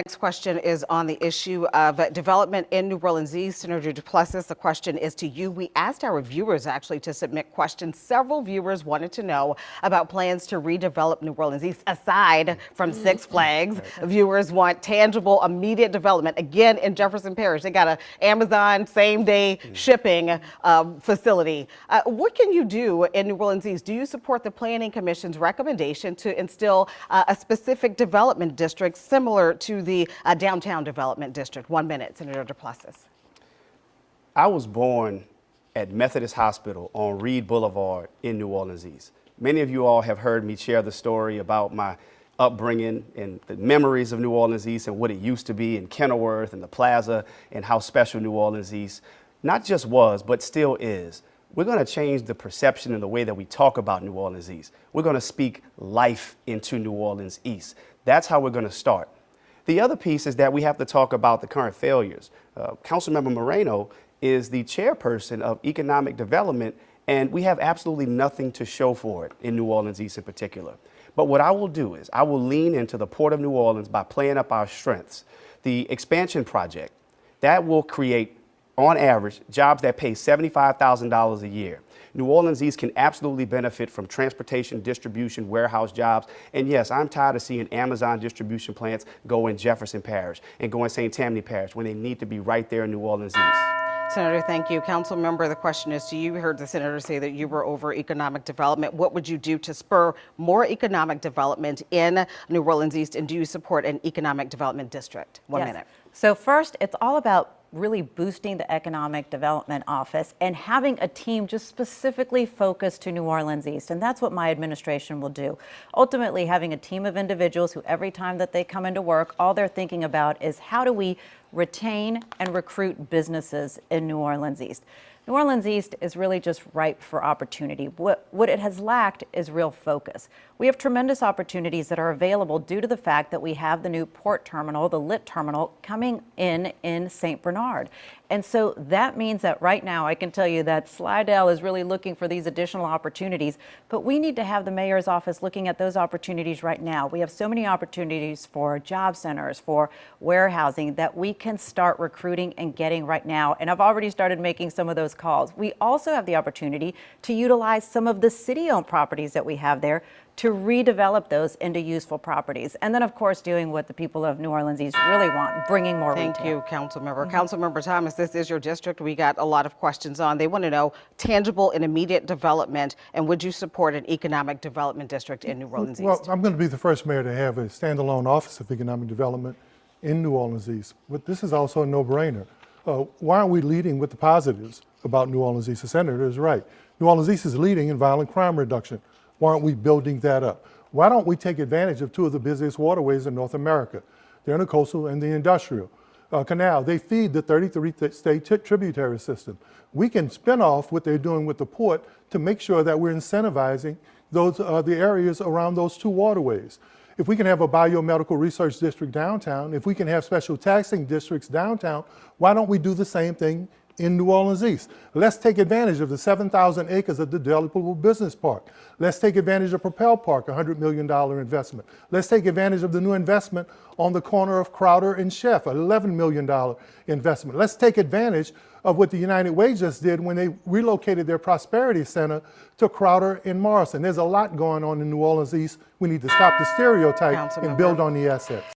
Next question is on the issue of development in New Orleans East. Senator Duplessis, the question is to you. We asked our viewers actually to submit questions. Several viewers wanted to know about plans to redevelop New Orleans East aside from Six Flags. Viewers want tangible, immediate development. Again, in Jefferson Parish, they got an Amazon same-day shipping facility. What can you do in New Orleans East? Do you support the Planning Commission's recommendation to instill a specific development district similar to the downtown development district? 1 minute, Senator Duplessis. I was born at Methodist Hospital on Reed Boulevard in New Orleans East. Many of you all have heard me share the story about my upbringing and the memories of New Orleans East and what it used to be in Kenilworth and the Plaza and how special New Orleans East not just was, but still is. We're going to change the perception and the way that we talk about New Orleans East. We're going to speak life into New Orleans East. That's how we're going to start. The other piece is that we have to talk about the current failures. Councilmember Moreno is the chairperson of economic development, and we have absolutely nothing to show for it in New Orleans East in particular. But what I will do is I will lean into the Port of New Orleans by playing up our strengths. The expansion project, that will create, on average, jobs that pay $75,000 a year. New Orleans East can absolutely benefit from transportation, distribution, warehouse jobs. And yes, I'm tired of seeing Amazon distribution plants go in Jefferson Parish and go in St. Tammany Parish when they need to be right there in New Orleans East. Senator, thank you. Council member, the question is to you. We heard the senator say that you were over economic development. What would you do to spur more economic development in New Orleans East? And do you support an economic development district? 1 minute. So first, it's all about really boosting the Economic Development Office and having a team just specifically focused to New Orleans East. And that's what my administration will do. Ultimately, having a team of individuals who every time that they come into work, all they're thinking about is how do we retain and recruit businesses in New Orleans East. New Orleans East is really just ripe for opportunity. What it has lacked is real focus. We have tremendous opportunities that are available due to the fact that we have the new port terminal, the LIT terminal, coming in St. Bernard. And so that means that right now I can tell you that Slidell is really looking for these additional opportunities, but we need to have the mayor's office looking at those opportunities right now. We have so many opportunities for job centers, for warehousing that we can start recruiting and getting right now. And I've already started making some of those calls. We also have the opportunity to utilize some of the city-owned properties that we have there to redevelop those into useful properties. And then, of course, doing what the people of New Orleans East really want, bringing more retail. Thank you, Council Member. Council Member Thomas, this is your district. We got a lot of questions on. They want to know tangible and immediate development, and would you support an economic development district in New Orleans East? Well, I'm going to be the first mayor to have a standalone Office of Economic Development in New Orleans East. But this is also a no-brainer. Why aren't we leading with the positives about New Orleans East? The senator is right. New Orleans East is leading in violent crime reduction. Why aren't we building that up? Why don't we take advantage of two of the busiest waterways in North America, the Intercoastal and the Industrial Canal? They feed the 33-state tributary system. We can spin off what they're doing with the port to make sure that we're incentivizing those the areas around those two waterways. If we can have a biomedical research district downtown, if we can have special taxing districts downtown, why don't we do the same thing in New Orleans East? Let's take advantage of the 7,000 acres of the developable business park. Let's take advantage of Propel Park, a $100 million investment. Let's take advantage of the new investment on the corner of Crowder and Chef, an $11 million investment. Let's take advantage of what the United Way just did when they relocated their Prosperity Center to Crowder and Morrison. There's a lot going on in New Orleans East. We need to stop the stereotype and build on the assets.